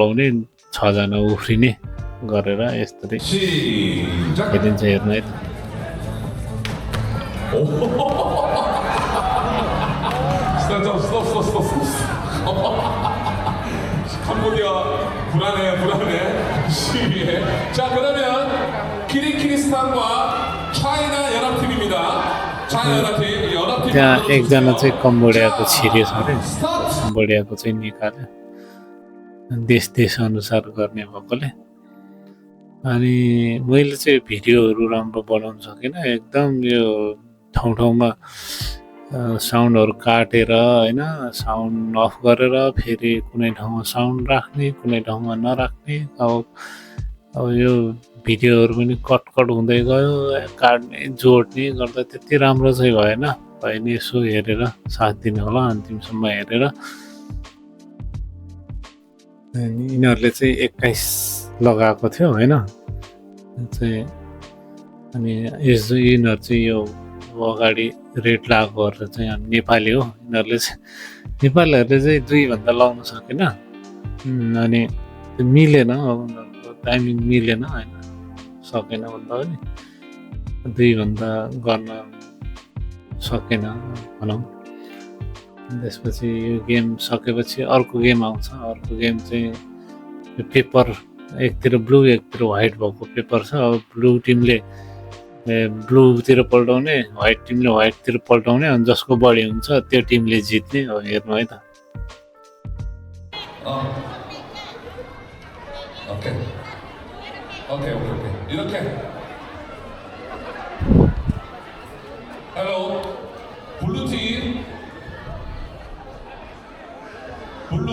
पढाउने 6 जना उफ्रिने गरेर यस्तरी हेरिन्छ हेर्नु है त। 캄보디아 불안해 시위해. 자 그러면 키르기스탄과 차이나 연합팀입니다. 차이나 연합팀 त्यहाँ एकजना चाहिँ कम्बोडियाको छिर्यो छ अरे, कम्बोडियाको चाहिँ निकाल्यो देश अनुसार गर्ने भएकोले। अनि मैले चाहिँ भिडियोहरू राम्रो बनाउन सकिनँ, एकदम यो ठाउँमा साउन्डहरू काटेर होइन, साउन्ड अफ गरेर फेरि कुनै ठाउँमा साउन्ड राख्ने कुनै ठाउँमा नराख्ने। अब यो भिडियोहरू पनि कट हुँदै गयो, काट्ने जोड्ने गर्दा त्यति राम्रो चाहिँ भएन। नि यसो हेरेर साथ दिनु होला अन्तिमसम्म हेरेर। यिनीहरूले चाहिँ 21 लगाएको थियो होइन चाहिँ। अनि यिनीहरू चाहिँ यो अगाडि रेड लगाएकोहरू चाहिँ नेपाली हो। यिनीहरूले चाहिँ नेपालीहरूले चाहिँ 2 भन्दा लाउन सकेन। अनि त्यो मिलेन, अब उनीहरूको टाइमिङ मिलेन होइन, सकेन भन्दा पनि 2 भन्दा गर्न सकेन भनौँ। त्यसपछि यो गेम सकेपछि अर्को गेम आउँछ। अर्को गेम चाहिँ पेपर, एकतिर ब्लू एकतिर व्हाइट भएको पेपर छ। अब ब्लू टिमले ब्लूतिर पल्टाउने, व्हाइट टिमले व्हाइटतिर पल्टाउने, अनि जसको बढी हुन्छ त्यो टिमले जित्ने हो। हेर्नु है त। 오케이. 이렇게. Hello. 블루 팀. 블루.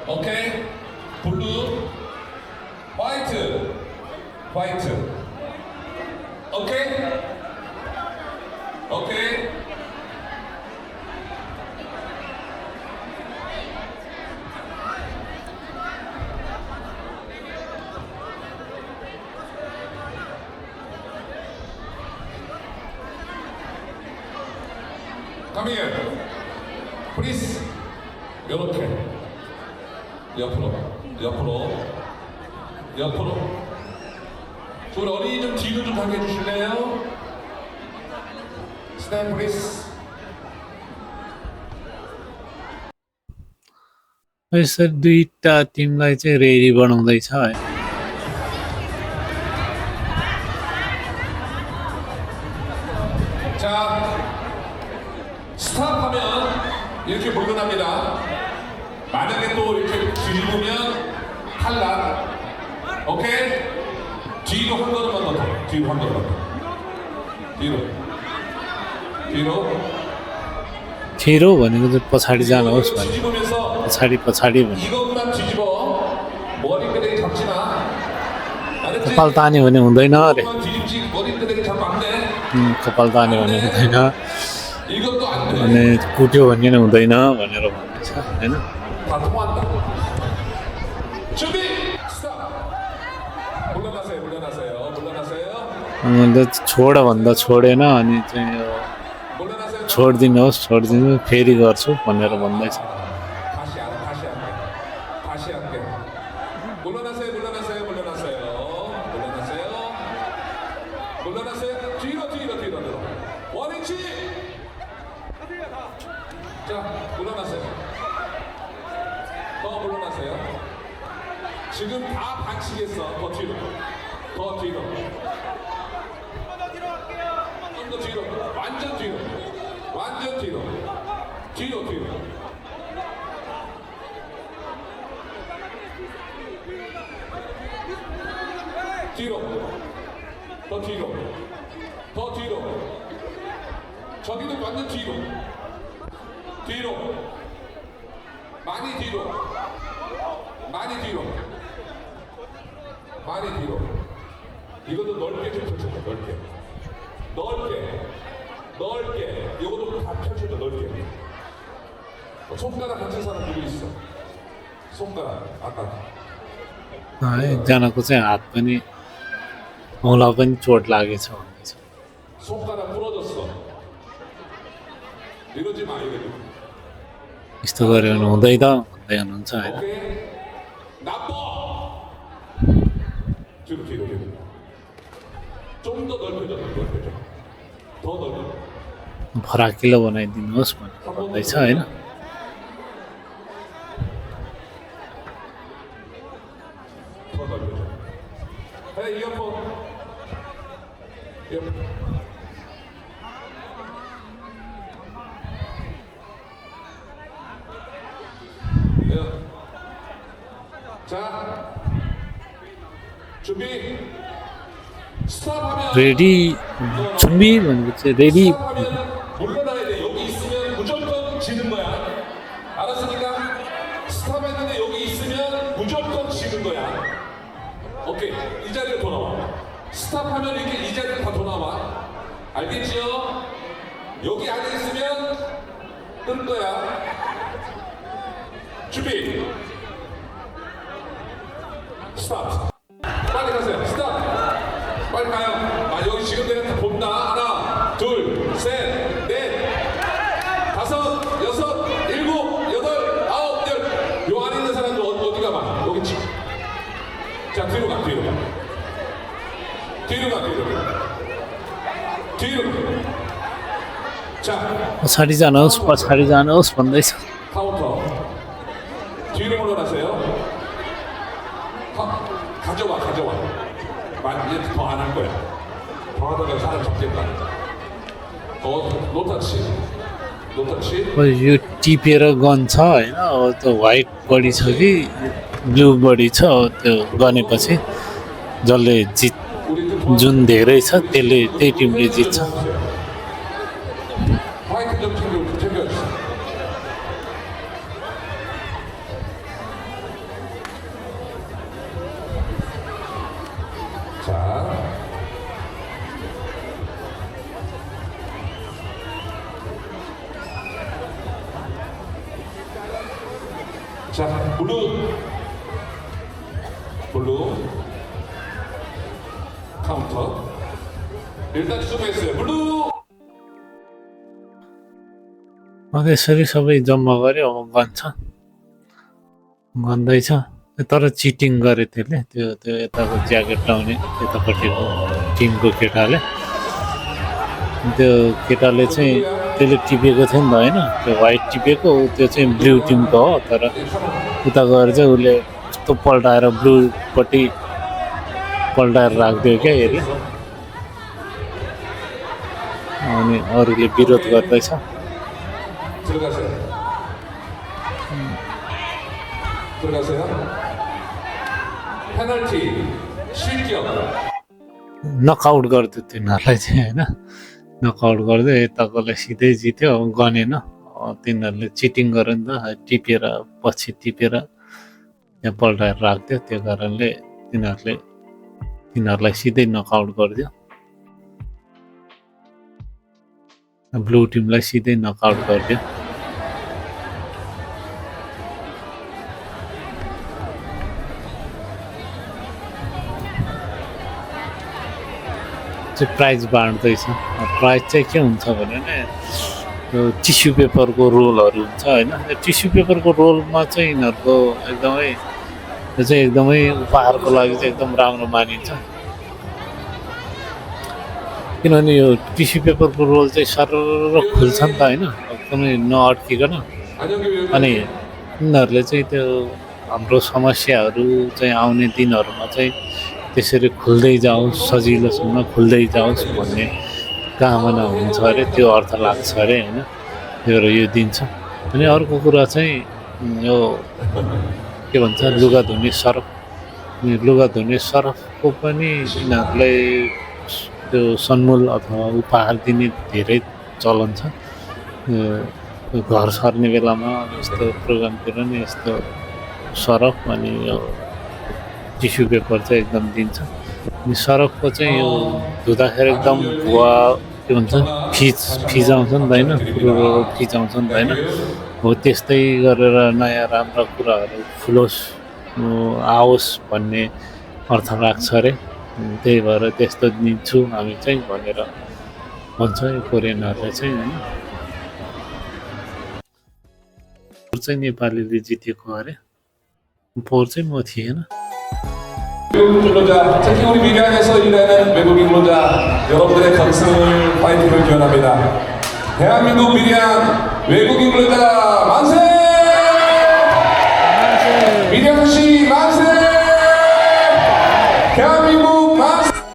오케이. 블루. 화이트. 오케이. Come here. Please. 이렇게. 옆으로. 우리 어린이 좀 뒤로 좀 가게 해주실래요? Stand please. यसरी 2टा टिमलाई चाहिँ रेडी बनाउँदैछ है। 자, 스탑하면 이렇게 물러납니다. 만약에 또 이렇게 뒤집으면 탈락. 오케이? 뒤로 한 걸음만 더. छिरो भनेको चाहिँ पछाडि जानुहोस् भने, पछाडि भने 이것만 뒤집어. 머리끄댕이 잡지 마. 알았지? कपाल तान्यो भने हुँदैन अरे। 이것만 뒤집지 머리끄댕이 잡으면 안 돼. कपाल तान्यो भने हुँदैन, 이것도 안 돼. अनि कुट्यो भने हुँदैन भनेर भन्दैछ होइन। 다 통한다. 준비. 스탑. 물러나세요. अन्त छोड भन्दा छोडेन, अनि चाहिँ यो 물러나세요. छोडिदिनु फेरि गर्छु भनेर भन्दैछ। 다시 할게. 물러나세요. 뒤로. 원위치. 자, 물러나세요. 더 물러나세요. 지금 다 반칙했어. 더 뒤로. 더 뒤로. 완전 뒤로. 뒤로. 더 뒤로. 저기도 완전 뒤로. 많이 뒤로. 이것도 넓게 펼쳐줘. 넓게. 이것도 다 펼쳐줘. 넓게. 손가락 같은 사람 누구 있어? 손가락 아까. एकजनाको चाहिँ हात पनि औँला पनि चोट लागेछ भन्दैछ। 손가락 부러졌어. 이러지 마. यस्तो गऱ्यो भने हुँदैन। भन्दै हुनुहुन्छ होइन। 오케이. 나빠. 뒤로. 좀 더 넓혀줘. 더 넓혀. फराकिलो बनाइदिनुहोस् भनेर भन्दैछ होइन। 더 넓혀줘. 헤이 이어폰. 자, 준비. 스탑하면 रेडी 준비 भनेको चाहिँ रेडी 스탑하면 물러나야 돼. 여기 있으면 무조건 지는 거야. 알았으니까 스탑했는데 여기 있으면 무조건 지는 거야. 오케이. 이 자리로 돌아와. 스탑하면 이렇게 이 자리로 다 돌아와. 알겠지요? 여기 안에 있으면 뜰 거야. 준비. 스탑. 빨리 가세요. 스탑. 빨리 가요. 아 여기 지금 내가 다 본다. 하나, 둘, 셋, 넷, 다섯, 여섯, 일곱, 여덟, 아홉, 열. 요 안에 있는 사람들 어디가 봐? 여기 지. 자 뒤로 가. 자 पछाडि जानुहोस् भन्दैछ। 카운터. 뒤로 물러나세요. 가져와. 이제 더 안 할 거야. 더 하다가 사람 잡겠다. 노터치. यो टिपेर गन छ होइन। अब त्यो व्हाइट बडी छ कि ब्लू बडी छ। अब त्यो गनेपछि जसले जुन धेरै छ त्यही टिमले जित्छ। 화이트 좀 챙겨주세요. 자, 블루 카운터. 일단 수고했어요. 블루. त्यसरी सबै जम्मा गऱ्यो। अब गन्दैछ तर चिटिङ गरे त्यसले। त्यो यताको ज्याकेट लाउने यतापट्टिको टिमको केटाले चाहिँ त्यसले टिपेको थियो नि त होइन। त्यो व्हाइट टिपेको त्यो चाहिँ ब्लू टिमको हो। तर उता गएर चाहिँ उसले यस्तो पल्टाएर ब्लूपट्टि पल्टाएर राखिदियो क्या यसले। अनि अरूले विरोध गर्दैछ। 들어가세요. 페널티, 실격. नकआउट गरिदियो तिनीहरूलाई चाहिँ होइन। नकआउट गरिदियो यताकोले सिधै जित्यो। गनेन। तिनीहरूले चिटिङ गर्यो नि त। पछि टिपेर यहाँ पल्टाएर राख्थ्यो। त्यो कारणले तिनीहरूलाई सिधै नकआउट गरिदियो। ब्लू टिमलाई सिधै नकआउट गरिदियो। चाहिँ प्राइज बाँड्दैछ। प्राइज चाहिँ के हुन्छ भने त्यो टिस्यु पेपरको रोलहरू हुन्छ होइन। टिस्यु पेपरको रोलमा चाहिँ यिनीहरूको एकदमै उपहारको लागि चाहिँ एकदम राम्रो मानिन्छ। किनभने यो टिस्यु पेपरको रोल चाहिँ सरर खुल्छ नि त होइन। एकदमै नअड्किकन। अनि यिनीहरूले चाहिँ त्यो हाम्रो समस्याहरू चाहिँ आउने दिनहरूमा चाहिँ त्यसरी खुल्दै जाओस्, सजिलोसँग खुल्दै जाओस् भन्ने कामना हुन्छ अरे। त्यो अर्थ लाग्छ अरे होइन। यो दिन्छ। अनि अर्को कुरा चाहिँ यो के भन्छ लुगा धुने सर्फ। लुगा धुने सर्फको पनि यिनीहरूलाई त्यो सन्मूल अथवा उपहार दिने धेरै चलन छ। घर सर्ने बेलामा यस्तो प्रोग्रामतिर नि यस्तो सर्फ अनि यो टिस्यु पेपर चाहिँ एकदम दिन्छ। अनि सर्फको चाहिँ यो धुँदाखेरि एकदम भुवा के भन्छ फिजाउँछ नि त होइन। पुरो फिजाउँछ नि त होइन। हो त्यस्तै गरेर नयाँ राम्रा कुराहरू फुलोस् आओस् भन्ने अर्थ राख्छ अरे। त्यही भएर त्यस्तो दिन्छु हामी चाहिँ भनेर भन्छ यो कोरियनहरूले चाहिँ होइन। चाहिँ नेपालीले जितेको अरे 4 चाहिँ म थिएन 외국인 근로자, 특히 우리 밀양에서 일하는 외국인 근로자 여러분들의 건승을 파이팅을 기원합니다. 대한민국 밀양 외국인 근로자 만세!